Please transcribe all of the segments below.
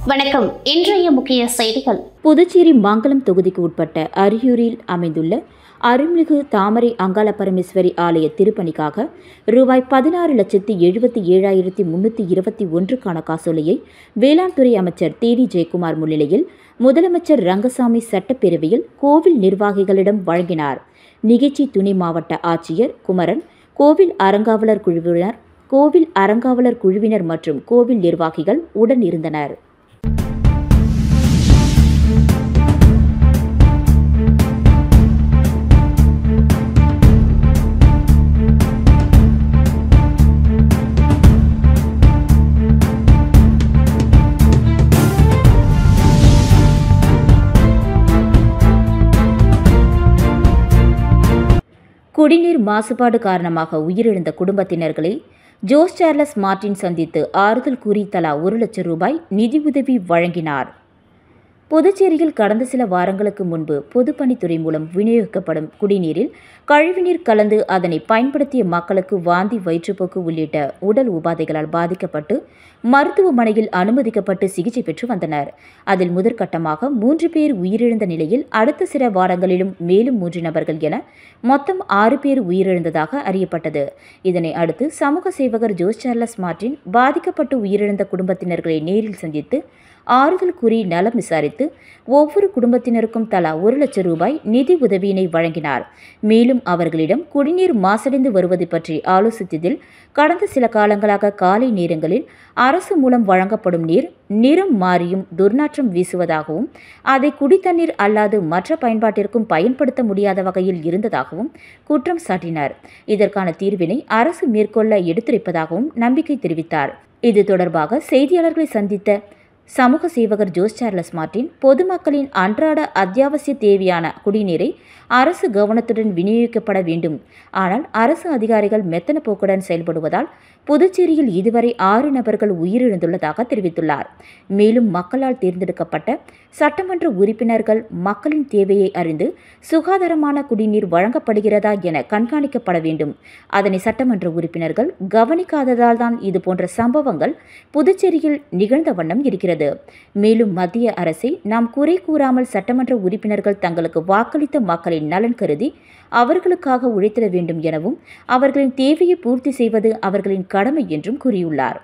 வணக்கம். இன்றைய முக்கிய செய்திகள். புதுச்சேரி மங்கலம் தொகுதிக்கு உட்பட்ட அரியூரில் அமைந்துள்ள அருள்மிகு தாமரை அங்காள பரமேஸ்வரி ஆலய திருப்பணிக்காக ரூபாய் 16,77,321க்கான காசோலையை வேளாண் துறை அமைச்சர் டி ஜெயக்குமார் முன்னிலையில் முதலமைச்சர் ரங்கசாமி சட்டப்பேரவையில் கோவில் நிர்வாகிகளிடம் வழங்கினார். நிகழ்ச்சி துணை மாவட்ட ஆட்சியர் குமரன், கோவில் அறங்காவலர் குழுவினர் மற்றும் கோவில் நிர்வாகிகள் உடன் இருந்தனர். குடிநீர் மாசுபாடு காரணமாக உயிரிழந்த குடும்பத்தினர்களை ஜோஸ் சார்லஸ் மார்டின் சந்தித்து ஆறுதல் கூறி தலா 1 லட்சம் ரூபாய் நிதியுதவி வழங்கினார். புதுச்சேரியில் கடந்த சில வாரங்களுக்கு முன்பு பொதுப்பணித்துறை மூலம் விநியோகிக்கப்படும் குடிநீரில் கழிவுநீர் கலந்து அதனை பயன்படுத்திய மக்களுக்கு வாந்தி, வயிற்றுப்போக்கு உள்ளிட்ட உடல் உபாதைகளால் பாதிக்கப்பட்டு மருத்துவமனையில் அனுமதிக்கப்பட்டு சிகிச்சை பெற்று வந்தனர். அதில் முதற்கட்டமாக 3 பேர் உயிரிழந்த நிலையில் அடுத்த சில வாரங்களிலும் மேலும் 3 நபர்கள் என மொத்தம் 6 பேர் உயிரிழந்ததாக அறியப்பட்டது. இதனை அடுத்து சமூக சேவகர் ஜோஸ் சார்லஸ் மார்டின் பாதிக்கப்பட்டு உயிரிழந்த குடும்பத்தினர்களை நேரில் சந்தித்து ஆறுதல் கூறி நலம் விசாரித்து ஒவ்வொரு குடும்பத்தினருக்கும் தலா 1 லட்சம் ரூபாய் நிதி உதவியினை வழங்கினார். மேலும் அவர்களிடம் குடிநீர் மாசடைந்து வருவது பற்றி ஆலோசித்ததில் கடந்த சில காலங்களாக காலை நேரங்களில் அரசு மூலம் வழங்கப்படும் நீர் நிறம் மாறியும் துர்நாற்றம் வீசுவதாகவும் அதை குடித்தண்ணீர் அல்லாது மற்ற பயன்பாட்டிற்கும் பயன்படுத்த முடியாத வகையில் இருந்ததாகவும் குற்றம் சாட்டினார். இதற்கான தீர்வினை அரசு மேற்கொள்ள எடுத்துரைப்பதாகவும் நம்பிக்கை தெரிவித்தார். இது தொடர்பாக செய்தியாளர்களை சந்தித்த சமூக சேவகர் ஜோஸ் சார்லஸ் மார்டின் பொதுமக்களின் அன்றாட அத்தியாவசிய தேவையான குடிநீரை அரசு கவனத்துடன் விநியோகிக்கப்பட வேண்டும். ஆனால் அரசு அதிகாரிகள் மெத்தன போக்குடன் செயல்படுவதால் புதுச்சேரியில் இதுவரை 6 நபர்கள் உயிரிழந்துள்ளதாக தெரிவித்துள்ளார். மேலும் மக்களால் தேர்ந்தெடுக்கப்பட்ட சட்டமன்ற உறுப்பினர்கள் மக்களின் தேவையை அறிந்து சுகாதாரமான குடிநீர் வழங்கப்படுகிறதா என கண்காணிக்கப்பட வேண்டும். அதனை சட்டமன்ற உறுப்பினர்கள் கவனிக்காததால் தான் இதுபோன்ற சம்பவங்கள் புதுச்சேரியில் நிகழ்ந்த வண்ணம் இருக்கிறது. மேலும் மத்திய அரசை நாம் குறை கூறாமல் சட்டமன்ற உறுப்பினர்கள் தங்களுக்கு வாக்களித்த மக்களின் நலன் கருதி அவர்களுக்காக உழைத்திட வேண்டும் எனவும் அவர்களின் தேவையை பூர்த்தி செய்வது அவர்களின் கடமை என்றும் கூறியுள்ளார்.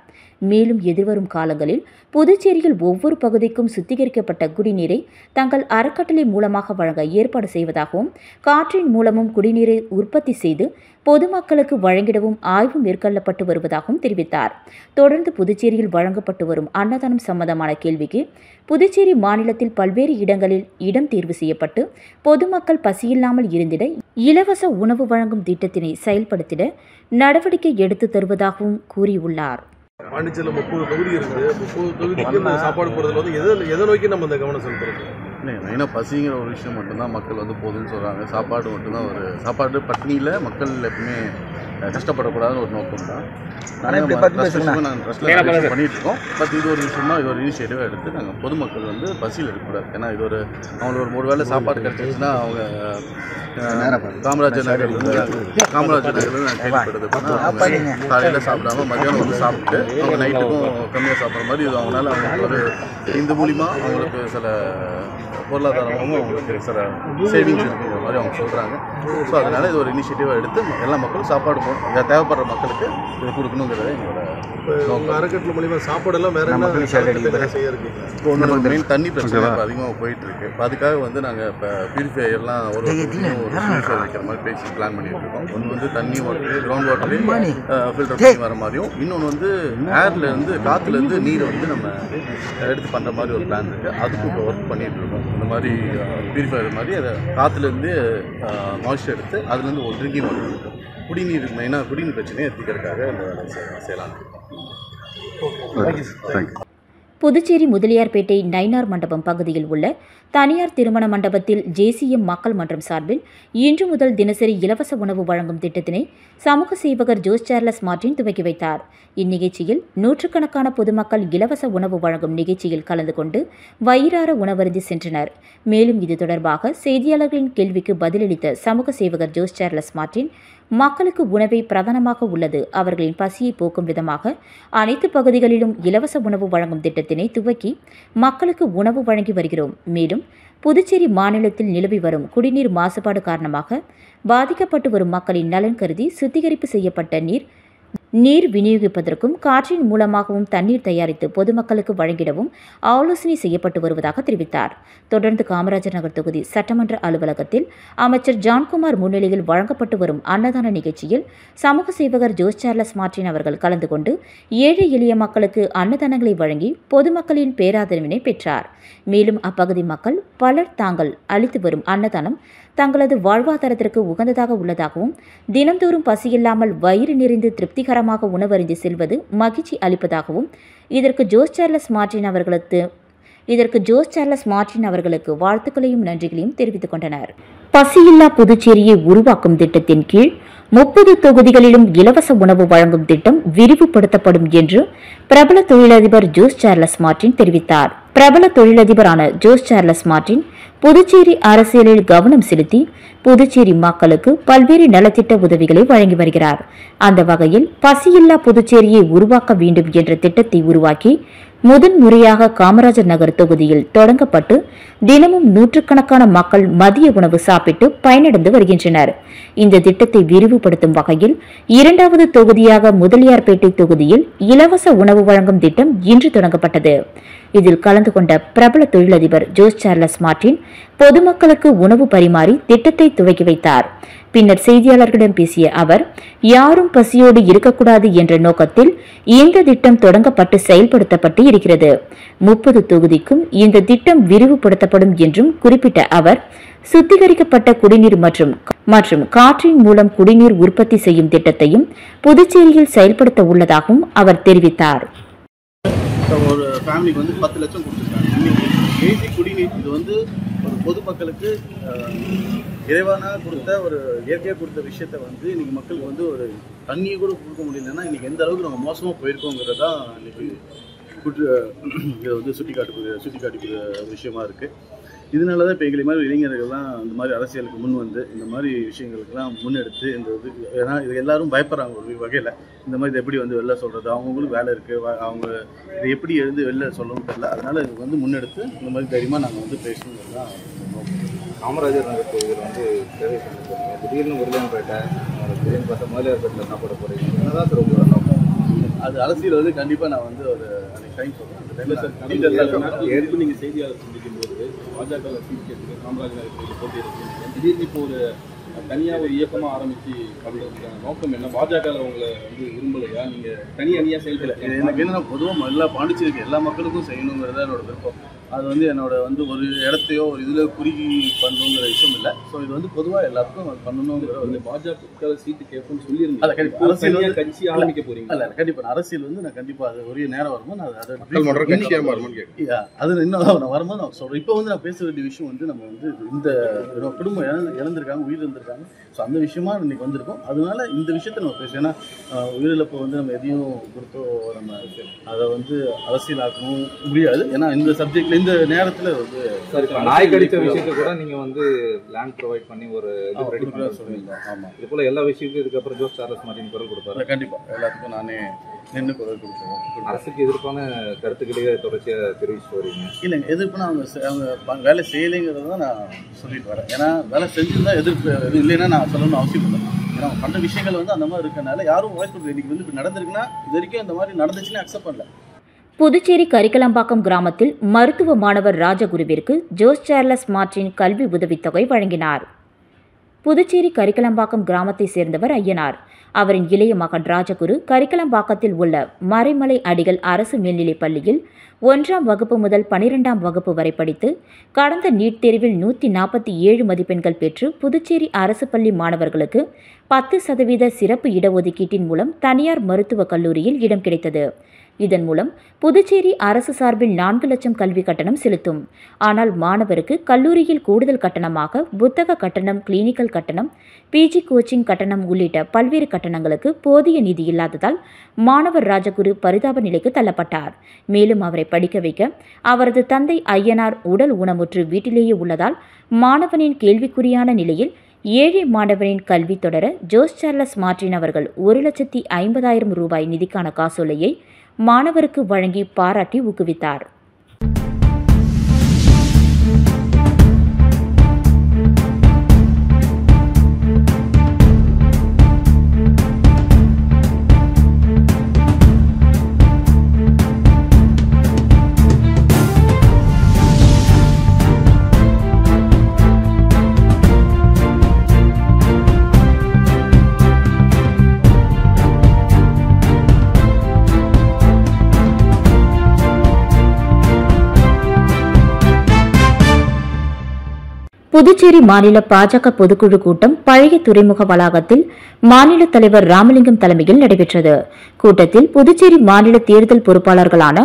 மேலும் எதிர்வரும் காலங்களில் புதுச்சேரியில் ஒவ்வொரு பகுதிக்கும் சுத்திகரிக்கப்பட்ட குடிநீரை தங்கள் அறக்கட்டளை மூலமாக வழங்க ஏற்பாடு செய்வதாகவும் காற்றின் மூலமும் குடிநீரை உற்பத்தி செய்து பொதுமக்களுக்கு வழங்கிடவும் ஆய்வு மேற்கொள்ளப்பட்டு வருவதாகவும் தெரிவித்தார். தொடர்ந்து புதுச்சேரியில் வழங்கப்பட்டு வரும் அன்னதானம் சம்பந்தமான கேள்விக்கு புதுச்சேரி மாநிலத்தில் பல்வேறு இடங்களில் இடம் தேர்வு செய்யப்பட்டு பொதுமக்கள் பசியில்லாமல் இருந்திட இலவச உணவு வழங்கும் திட்டத்தினை செயல்படுத்திட நடவடிக்கை எடுத்து தருவதாகவும் கூறியுள்ளார். பாண்டிச்சேரியில் 30 தொகுதி இருக்குது. 30 தொகுதிக்கு சாப்பாடு போடுறதுல வந்து எதை நோக்கி நம்ம அந்த கவனம் செலுத்துறது? மெயினாக பசிங்கிற ஒரு விஷயம் மட்டும்தான் மக்கள் வந்து போதுன்னு சொல்கிறாங்க. சாப்பாடு மட்டும்தான் ஒரு சாப்பாடு பட்டினியில் மக்கள் எப்பவுமே கஷ்டப்படக்கூடாதுன்னு ஒரு நோக்கம் தான். நாங்கள் ட்ரஸ்ட்டில் பண்ணிகிட்டு இருக்கோம். பட் இது ஒரு விஷயமா இது ஒரு இனிஷியேட்டிவாக எடுத்து நாங்கள் பொதுமக்கள் வந்து பசியில் இருக்கக்கூடாது. ஏன்னா இது ஒரு அவங்களுக்கு ஒரு வேளை சாப்பாடு கிடச்சிச்சுன்னா அவங்க காமராஜர் நகர் நான் கேள்விப்படுது. காலையில் சாப்பிடாம மத்தியானம் வந்து சாப்பிட்டு அவங்க நைட்டுக்கும் கம்மியாக சாப்பிட்ற மாதிரி இது அவங்களால அவங்களுக்கு ஒரு இந்த மூலிமா அவங்களுக்கு சில பொருளாதாரமும் அவங்களுக்கு சில சேவிங்ஸ் இருக்குங்கிற மாதிரி அவங்க சொல்கிறாங்க. ஸோ அதனால் இது ஒரு இனிஷியேட்டிவாக எடுத்து எல்லா மக்களும் சாப்பாடு தேவைப்படுற மக்களுக்கு இது கொடுக்கணுங்கிறத எங்களோட அறக்கட்டளை மூலிமா சாப்பாடெல்லாம் வேறு என்ன செய்ய இருக்கீங்க? இப்போ ஒன்று மெயின் தண்ணி பிரச்சனை இப்போ அதிகமாக போயிட்டுருக்கு. இப்போ அதுக்காக வந்து நாங்கள் இப்போ பியூரிஃபையர்லாம் ஒரு பியூரிஃபையர் வைக்கிற மாதிரி பேசி பிளான் பண்ணிட்டு இருக்கோம். ஒன்று வந்து தண்ணி வாட்டரு கிரவுண்ட் வாட்டரு ஃபில்டர் பண்ணி வர மாதிரியும், இன்னொன்று வந்து ஏர்லேருந்து காற்றுலேருந்து நீரை வந்து நம்ம எடுத்து பண்ணுற மாதிரி ஒரு பிளான் இருக்குது. அதுக்கும் இப்போ ஒர்க் பண்ணிகிட்டு இருக்கோம். இந்த மாதிரி பியூரிஃபையர் மாதிரி அதை காற்றுலேருந்து மாய்ஸ்சர் எடுத்து அதுலேருந்து ஒரு ட்ரிங்கிங் வாட்டர் இருக்கும். குடிநீர் மெயினாக குடிநீர் பிரச்சனையை எத்திக்கிறதுக்காக இந்த வேலை செய்யலாம். புதுச்சேரி முதலியார்பேட்டை நயினார் மண்டபம் பகுதியில் உள்ள தனியார் திருமண மண்டபத்தில் ஜேசிஎம் மக்கள் மன்றம் சார்பில் இன்று முதல் தினசரி இலவச உணவு வழங்கும் திட்டத்தினை சமூக சேவகர் ஜோஸ் சார்லஸ் மார்டின் துவக்கி வைத்தார். இந்நிகழ்ச்சியில் நூற்றுக்கணக்கான பொதுமக்கள் இலவச உணவு வழங்கும் நிகழ்ச்சியில் கலந்து கொண்டு வயிறார உணவருந்தி சென்றனர். மேலும் இது தொடர்பாக செய்தியாளர்களின் கேள்விக்கு பதிலளித்த சமூக சேவகர் ஜோஸ் சார்லஸ் மார்டின், மக்களுக்கு உணவே பிரதானமாக உள்ளது. அவர்களின் பசியை போக்கும் விதமாக அனைத்து பகுதிகளிலும் இலவச உணவு வழங்கும் திட்டத்தினை துவக்கி மக்களுக்கு உணவு வழங்கி வருகிறோம். மேலும் புதுச்சேரி மாநிலத்தில் நிலவி வரும் குடிநீர் மாசுபாடு காரணமாக பாதிக்கப்பட்டு வரும் மக்களின் நலன் கருதி சுத்திகரிப்பு செய்யப்பட்ட நீர் விநியோகிப்பதற்கும் காற்றின் மூலமாகவும் தண்ணீர் தயாரித்து பொதுமக்களுக்கு வழங்கிடவும் ஆலோசனை செய்யப்பட்டு வருவதாக தெரிவித்தார். தொடர்ந்து காமராஜர் நகர் தொகுதி சட்டமன்ற அலுவலகத்தில் அமைச்சர் ஜான்குமார் முன்னிலையில் வழங்கப்பட்டு வரும் அன்னதான நிகழ்ச்சியில் சமூக சேவகர் ஜோஸ் சார்லஸ் மார்டின் அவர்கள் கலந்து கொண்டு ஏழை எளிய மக்களுக்கு அன்னதானங்களை வழங்கி பொதுமக்களின் பேராதரவினை பெற்றார். மேலும் அப்பகுதி மக்கள் பலர் தாங்கள் அளித்து வரும் அன்னதானம் தங்களது வாழ்வாதாரத்திற்கு உகந்ததாக உள்ளதாகவும் தினந்தோறும் பசியில்லாமல் வயிறு நிறைந்து திருப்திகரமாக உணவருந்தி செல்வது மகிழ்ச்சி அளிப்பதாகவும் இதற்கு ஜோஸ் சார்லஸ் மார்டின் அவர்களுக்கு வாழ்த்துக்களையும் நன்றிகளையும் தெரிவித்துக் கொண்டனர். பசியில்லா புதுச்சேரியை உருவாக்கும் திட்டத்தின் கீழ் 30 தொகுதிகளிலும் இலவச உணவு வழங்கும் திட்டம் விரிவுபடுத்தப்படும் என்று பிரபல தொழிலதிபர் ஜோஸ் சார்லஸ் மார்டின் தெரிவித்தார். பிரபல தொழிலதிபரான ஜோஸ் சார்லஸ் மார்டின் புதுச்சேரி அரசியலில் கவனம் செலுத்தி புதுச்சேரி மக்களுக்கு பல்வேறு நலத்திட்ட உதவிகளை வழங்கி வருகிறார். அந்த வகையில் பசியில்லா புதுச்சேரியை உருவாக்க வேண்டும் என்ற திட்டத்தை உருவாக்கி முதன்முறையாக காமராஜர் நகர் தொகுதியில் தொடங்கப்பட்டு தினமும் நூற்றுக்கணக்கான மக்கள் மதிய உணவு சாப்பிட்டு பயனடைந்து வருகின்றனர். இந்த திட்டத்தை விரிவுபடுத்தும் வகையில் 2வது தொகுதியாக முதலியார்பேட்டை தொகுதியில் இலவச உணவு வழங்கும் திட்டம் இன்று தொடங்கப்பட்டது. இதில் கலந்து கொண்ட பிரபல தொழிலதிபர் ஜோஸ் சார்லஸ் மார்டின் பொதுமக்களுக்கு உணவு பரிமாறி திட்டத்தை துவக்கி வைத்தார். பின்னர் செய்தியாளர்களிடம் பேசிய அவர், யாரும் பசியோடு இருக்கக்கூடாது என்ற நோக்கத்தில் இந்த திட்டம் தொடங்கப்பட்டு செயல்படுத்தப்பட்டு இருக்கிறது. 30 தொகுதிக்கும் இந்த திட்டம் விரிவுபடுத்தப்படும் என்றும் குறிப்பிட்ட அவர், சுத்திகரிக்கப்பட்ட குடிநீர் மற்றும் காற்றின் மூலம் குடிநீர் உற்பத்தி செய்யும் திட்டத்தையும் புதுச்சேரியில் செயல்படுத்த உள்ளதாகவும் அவர் தெரிவித்தார். ஒரு ஃபேமிலிக்கு வந்து 10 லட்சம் கொடுத்துருக்காங்க. பேசிக் குடிநீர் இது வந்து ஒரு பொதுமக்களுக்கு இறைவானா கொடுத்த ஒரு இயற்கையாக கொடுத்த விஷயத்த வந்து இன்னைக்கு மக்களுக்கு வந்து ஒரு தண்ணியை கூட கொடுக்க முடியலன்னா இன்னைக்கு எந்த அளவுக்கு நம்ம மோசமாக போயிருக்கோங்கிறது தான் இன்னைக்கு இதை வந்து சுட்டி காட்டக்கூடிய விஷயமா இருக்கு. இதனால தான் இப்போ எங்களை மாதிரி இளைஞர்கள்லாம் இந்த மாதிரி அரசியலுக்கு முன் வந்து இந்த மாதிரி விஷயங்களுக்கெல்லாம் முன்னெடுத்து இந்த இது, ஏன்னா இது எல்லாரும் பயப்படுறாங்க ஒரு வகையில். இந்த மாதிரி இது எப்படி வந்து வெளில சொல்கிறது, அவங்களுக்கு வேலை இருக்குது, அவங்க இதை எப்படி எழுந்து வெளில சொல்லவும் தெரியல. அதனால் இது வந்து முன்னெடுத்து இந்த மாதிரி தைரியமாக நாங்கள் வந்து பேசணுங்கிறது தான் காமராஜர் நகர் தொகுதியில் வந்து சேவை செஞ்சு போகிறீங்க. திடீர்னு உருளையன்பேட்டை திடீர்னு பார்த்தா முதலியார்பேட்டில் சாப்பிட போகிறீங்க. என்னதான் சார் உங்களோட நோக்கம்? அது அரசியல் வந்து கண்டிப்பாக நான் வந்து ஒரு டைம் சொல்கிறேன். அந்த டைமில் ஏற்கனவே நீங்கள் செய்தியாளர் சந்திக்கும் போது பாஜக சீட் கேட்டு காமராஜர் நகர் போட்டி இருக்கு. திடீர்னு இப்போ ஒரு தனியாக ஒரு இயக்கமாக ஆரம்பித்து பண்ணுறதுக்கான நோக்கம் என்ன? பாஜக உங்களை வந்து விரும்பலையா? நீங்கள் தனி அணியாக செயல்பட? எனக்கு என்ன, பொதுவாக எல்லா பாண்டிச்சேரிக்கு எல்லா மக்களுக்கும் செய்யணுங்கிறது என்னோட விருப்பம். அது வந்து என்னோட வந்து ஒரு இடத்தையோ ஒரு இதில் குறுகி பண்ணணுங்கிற விஷயம் இல்லை. ஸோ இது வந்து பொதுவாக எல்லாத்துக்கும் பண்ணணுங்கிற வந்து பாஜக சீட்டு கேட்போம்னு சொல்லியிருந்தேன். அதை கண்டிப்பாக கட்சி ஆரம்பிக்க போறீங்க. இல்லை கண்டிப்பாக அரசியல் வந்து நான் கண்டிப்பாக அது ஒரு நேரம் வரும்போது நான் அதை அது இன்னும் நான் வரும்போது நான் சொல்கிறேன். இப்போ வந்து நான் பேச வேண்டிய விஷயம் வந்து நம்ம வந்து இந்த குடும்பம் இழந்திருக்காங்க, உயிர் இருந்திருக்காங்க. ஸோ அந்த விஷயமா இன்னைக்கு வந்திருக்கோம். அதனால இந்த விஷயத்த நம்ம பேசுவோம். ஏன்னா உயிரிழப்பை வந்து நம்ம எதையும் கொடுத்தோ நம்ம அதை வந்து அரசியலாக்கவும் முடியாது. ஏன்னா இந்த சப்ஜெக்ட்ல இந்த நேரத்தில் வந்து நாய் கடித்த விஷயத்தை கூட நீங்கள் வந்து லேண்ட் ப்ரொவைட் பண்ணி ஒரு இது ரெடி பண்ண சொல்லுவீங்க. ஆமாம், இது போல் எல்லா விஷயத்துக்கும் இதுக்கப்புறம் ஜோஸ் சார்லஸ் மார்டின் குரல் கொடுப்பாரு. கண்டிப்பாக எல்லாத்துக்கும் நானே நின்று குரல் கொடுப்போம். அரசுக்கு எதிர்ப்பான கருத்துக்களையே தொடர்ச்சியாக தெரிவிச்சுட்டு வரீங்க. இல்லைங்க, எதிர்ப்புனா அவங்க வேலை செய்யலைங்கிறத தான் நான் சொல்லிட்டு வரேன். ஏன்னா வேலை செஞ்சுருந்தா எதிர்ப்பு எதுவும் இல்லைன்னா நான் சொல்லணும்னு அவசியம் இல்லை. ஏன்னா அவங்க பண்ணுற விஷயங்கள் வந்து அந்த மாதிரி இருக்கனால யாரும் வாய்ஸ் கொடுக்குறது. இன்னைக்கு வந்து இப்போ நடந்திருக்குன்னா இது வரைக்கும் இந்த மாதிரி நடந்துச்சுன்னு அக்செப்ட் பண்ணல. புதுச்சேரி கரிக்கலம்பாக்கம் கிராமத்தில் மருத்துவ மாணவர் ராஜகுருவிற்கு ஜோஸ் சார்லஸ் மார்டின் கல்வி உதவித்தொகை வழங்கினார். புதுச்சேரி கரிக்கலம்பாக்கம் கிராமத்தை சேர்ந்தவர் ஐயனார். அவரின் இளைய மகன் ராஜகுரு கரிக்கலம்பாக்கத்தில் உள்ள மறைமலை அடிகள் அரசு மேல்நிலைப் பள்ளியில் 1ஆம் வகுப்பு முதல் 12ஆம் வகுப்பு வரை படித்து கடந்த நீட் தேர்வில் 147 மதிப்பெண்கள் பெற்று புதுச்சேரி அரசு பள்ளி மாணவர்களுக்கு 10% சிறப்பு இடஒதுக்கீட்டின் மூலம் தனியார் மருத்துவக் கல்லூரியில் இடம் கிடைத்தது. இதன் மூலம் புதுச்சேரி அரசு சார்பில் 4 லட்சம் கல்வி கட்டணம் செலுத்தும். ஆனால் மாணவருக்கு கல்லூரியில் கூடுதல் கட்டணமாக புத்தக கட்டணம், கிளினிக்கல் கட்டணம், பிஜி கோச்சிங் கட்டணம் உள்ளிட்ட பல்வேறு கட்டணங்களுக்கு போதிய நிதி இல்லாததால் மாணவர் ராஜகுரு பரிதாப நிலைக்கு தள்ளப்பட்டார். மேலும் அவரை படிக்க வைக்க அவரது தந்தை ஐயனார் உடல் ஊனமுற்று வீட்டிலேயே உள்ளதால் மாணவனின் கேள்விக்குறியான நிலையில் ஏழை மாணவனின் கல்வி தொடர ஜோஸ் சார்லஸ் மார்டின் அவர்கள் 1,50,000 ரூபாய் நிதிக்கான காசோலையை மாணவருக்கு வழங்கி பாராட்டி ஊக்குவித்தார். புதுச்சேரி மாநில பாஜக பொதுக்குழு கூட்டம் பழைய துறைமுக வளாகத்தில் மாநில தலைவர் ராமலிங்கம் தலைமையில் நடைபெற்றது. கூட்டத்தில் புதுச்சேரி மாநில தேர்தல் பொறுப்பாளர்களான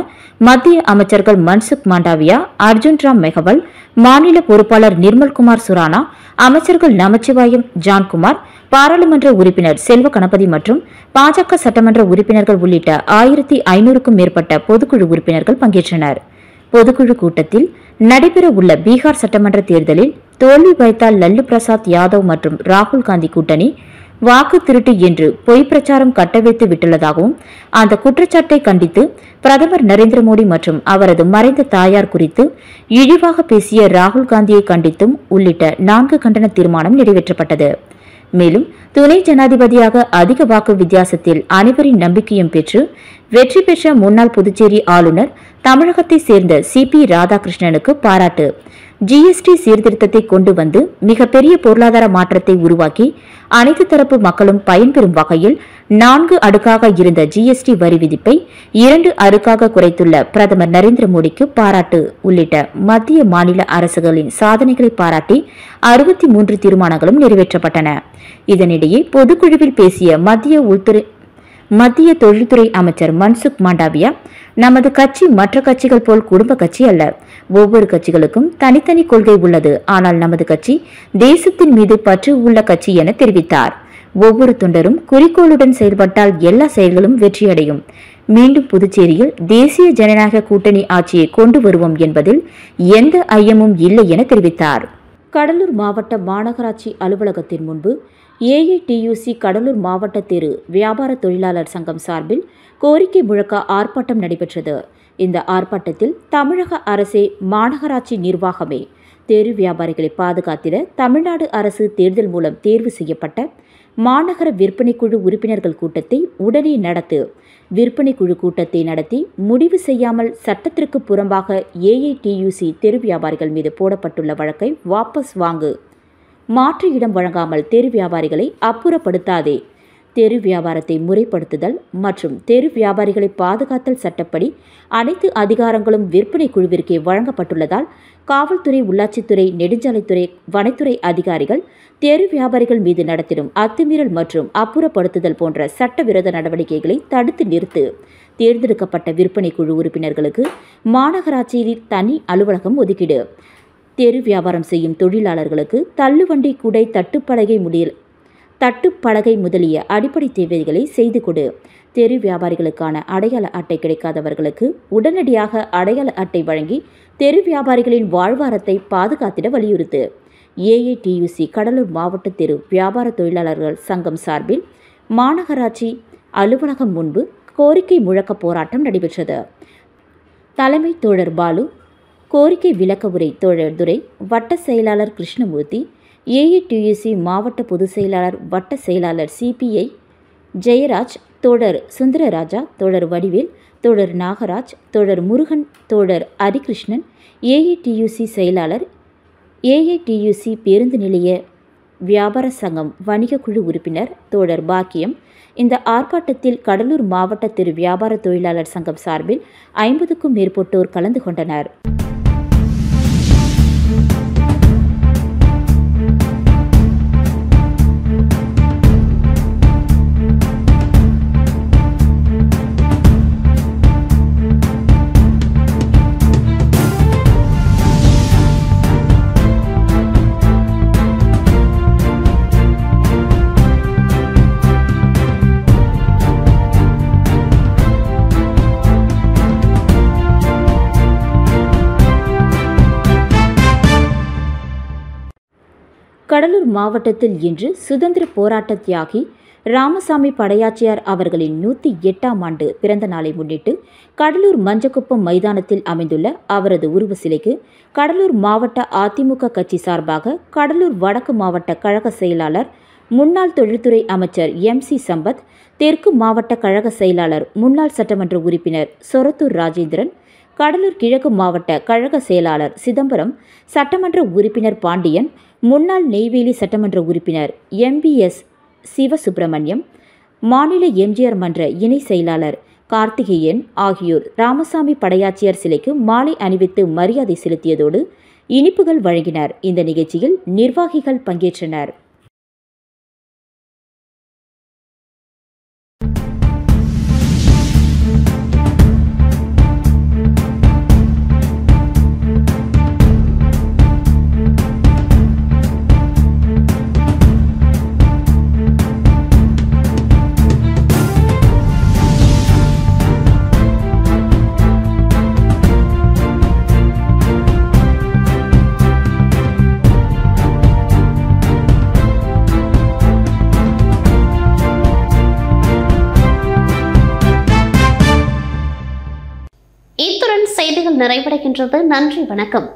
மத்திய அமைச்சர்கள் மன்சுக் மாண்டவியா, அர்ஜுன் ராம் மெகவல், மாநில பொறுப்பாளர் நிர்மல்குமார் சுரானா, அமைச்சர்கள் நமச்சிவாயம், ஜான்குமார், பாராளுமன்ற உறுப்பினர் செல்வ கணபதி மற்றும் பாஜக சட்டமன்ற உறுப்பினர்கள் உள்ளிட்ட 1500க்கும் மேற்பட்ட பொதுக்குழு உறுப்பினர்கள் பங்கேற்றனர். பொதுக்குழு கூட்டத்தில் நடைபெற உள்ள பீகார் சட்டமன்ற தேர்தலில் தோல்வி வைத்தால் லல்லு பிரசாத் யாதவ் மற்றும் ராகுல் காந்தி கூட்டணி வாக்கு திருட்டு என்று பொய் பிரச்சாரம் கட்டவிழ்த்து விட்டுள்ளதாகவும் அந்த குற்றச்சாட்டை கண்டித்து பிரதமர் நரேந்திர மோடி மற்றும் அவரது மறைந்த தாயார் குறித்து இழிவாக பேசிய ராகுல் காந்தியை கண்டித்தும் உள்ளிட்ட 4 கண்டன தீர்மானம் நிறைவேற்றப்பட்டது. மேலும் துணை ஜனாதிபதியாக அதிக வாக்கு வித்தியாசத்தில் அனைவரின் நம்பிக்கையும் பெற்று வெற்றி பெற்ற முன்னாள் புதுச்சேரி ஆளுநர் தமிழகத்தை சேர்ந்த CP ராதாகிருஷ்ணனுக்கு பாராட்டு. GST சீர்திருத்தத்தை கொண்டு வந்து மிகப்பெரிய பொருளாதார மாற்றத்தை உருவாக்கி அனைத்து தரப்பு மக்களும் பயன்பெறும் வகையில் 4 அடுக்காக இருந்த GST வரி விதிப்பை 2 அடுக்காக குறைத்துள்ள பிரதமர் நரேந்திர மோடிக்கு பாராட்டு உள்ளிட்ட மத்திய மாநில அரசுகளின் சாதனைகளை பாராட்டி 63 தீர்மானங்களும் நிறைவேற்றப்பட்டன. இதனிடையே பொதுக்குழுவில் பேசிய மத்திய தொழில்துறை அமைச்சர் மன்சுக் மாண்டவியா, நமது கட்சி மற்ற கட்சிகள் போல் குடும்ப கட்சி அல்ல. ஒவ்வொரு கட்சிகளுக்கும் தனித்தனி கொள்கை உள்ளது. ஆனால் நமது கட்சி தேசத்தின் மீது பற்று உள்ள கட்சி என தெரிவித்தார். ஒவ்வொரு தொண்டரும் குறிக்கோளுடன் செயல்பட்டால் எல்லா செயல்களும் வெற்றியடையும். மீண்டும் புதுச்சேரியில் தேசிய ஜனநாயக கூட்டணி ஆட்சியை கொண்டு வருவோம் என்பதில் எந்த ஐயமும் இல்லை என தெரிவித்தார். கடலூர் மாவட்ட மாநகராட்சி அலுவலகத்தின் முன்பு AITUC கடலூர் மாவட்ட தெரு வியாபார தொழிலாளர் சங்கம் சார்பில் கோரிக்கை முழக்க ஆர்ப்பாட்டம் நடைபெற்றது. இந்த ஆர்ப்பாட்டத்தில் தமிழக அரசே மாநகராட்சி நிர்வாகமே தெரு வியாபாரிகளை பாதுகாத்திட தமிழ்நாடு அரசு தேர்தல் மூலம் தேர்வு செய்யப்பட்ட மாநகர விற்பனை குழு உறுப்பினர்கள் கூட்டத்தை உடனே நடத்து, விற்பனை குழு கூட்டத்தை நடத்தி முடிவு செய்யாமல் சட்டத்திற்கு புறம்பாக AITUC தெரு வியாபாரிகள் மீது போடப்பட்டுள்ள வழக்கை வாபஸ் வாங்கு, மாற்று இடம் வழங்காமல் தெரு வியாபாரிகளை அப்புறப்படுத்தாதே, தெரு வியாபாரத்தை முறைப்படுத்துதல் மற்றும் தெரு வியாபாரிகளை பாதுகாத்தல் சட்டப்படி அனைத்து அதிகாரங்களும் விற்பனை குழுவிற்கே வழங்கப்பட்டுள்ளதால் காவல்துறை, உள்ளாட்சித்துறை, நெடுஞ்சாலைத்துறை, வனத்துறை அதிகாரிகள் தெரு வியாபாரிகள் மீது நடத்திடும் அத்துமீறல் மற்றும் அப்புறப்படுத்துதல் போன்ற சட்டவிரோத நடவடிக்கைகளை தடுத்து நிறுத்து. தேர்ந்தெடுக்கப்பட்ட விற்பனை குழு உறுப்பினர்களுக்கு மாநகராட்சியில் தனி அலுவலகம் ஒதுக்கீடு. தெரு வியாபாரம் செய்யும் தொழிலாளர்களுக்கு தள்ளுவண்டி, குடை, தட்டுப்பலகை முதலிய அடிப்படை தேவைகளை செய்து கொடு. தெரு வியாபாரிகளுக்கான அடையாள அட்டை கிடைக்காதவர்களுக்கு உடனடியாக அடையாள அட்டை வழங்கி தெரு வியாபாரிகளின் வாழ்வாரத்தை பாதுகாத்திட வலியுறுத்து. AITUC கடலூர் மாவட்ட தெரு வியாபார தொழிலாளர்கள் சங்கம் சார்பில் மாநகராட்சி அலுவலகம் முன்பு கோரிக்கை முழக்க போராட்டம் நடைபெற்றது. தலைமை தோழர் பாலு, கோரிக்கை விளக்க உரை தோழர் துரை, வட்ட செயலாளர் கிருஷ்ணமூர்த்தி, AITUC மாவட்ட பொதுச் செயலாளர், வட்ட செயலாளர் CPI ஜெயராஜ், தோழர் சுந்தரராஜா, தோழர் வடிவேல், தோழர் நாகராஜ், தோழர் முருகன், தோழர் ஹரிகிருஷ்ணன், AITUC செயலாளர், AITUC பேருந்து நிலைய வியாபார சங்கம் வணிக குழு உறுப்பினர் தோழர் பாக்கியம். இந்த ஆர்ப்பாட்டத்தில் கடலூர் மாவட்ட தெரு வியாபார தொழிலாளர் சங்கம் சார்பில் 50க்கும் மேற்பட்டோர் கலந்து கொண்டனர். கடலூர் மாவட்டத்தில் இன்று சுதந்திர போராட்ட தியாகி ராமசாமி படையாச்சியார் அவர்களின் 108ஆம் ஆண்டு பிறந்த நாளை முன்னிட்டு கடலூர் மஞ்சக்குப்பம் மைதானத்தில் அமைந்துள்ள அவரது உருவ சிலைக்கு கடலூர் மாவட்ட அதிமுக கட்சி சார்பாக கடலூர் வடக்கு மாவட்ட கழக செயலாளர் முன்னாள் தொழில்துறை அமைச்சர் MC சம்பத், தெற்கு மாவட்ட கழக செயலாளர் முன்னாள் சட்டமன்ற உறுப்பினர் சொரத்தூர் ராஜேந்திரன், கடலூர் கிழக்கு மாவட்ட கழக செயலாளர் சிதம்பரம், சட்டமன்ற உறுப்பினர் பாண்டியன், முன்னாள் நெய்வேலி சட்டமன்ற உறுப்பினர் MBS சிவசுப்பிரமணியம், மாநில எம்ஜிஆர் மன்ற இணை செயலாளர் கார்த்திகேயன் ஆகியோர் ராமசாமி படையாச்சியார் சிலைக்கு மாலை அணிவித்து மரியாதை செலுத்தியதோடு இனிப்புகள் வழங்கினர். இந்த நிகழ்ச்சியில் நிர்வாகிகள் பங்கேற்றனர். இத்துடன் செய்திகள் நிறைவடைகின்றது. நன்றி, வணக்கம்.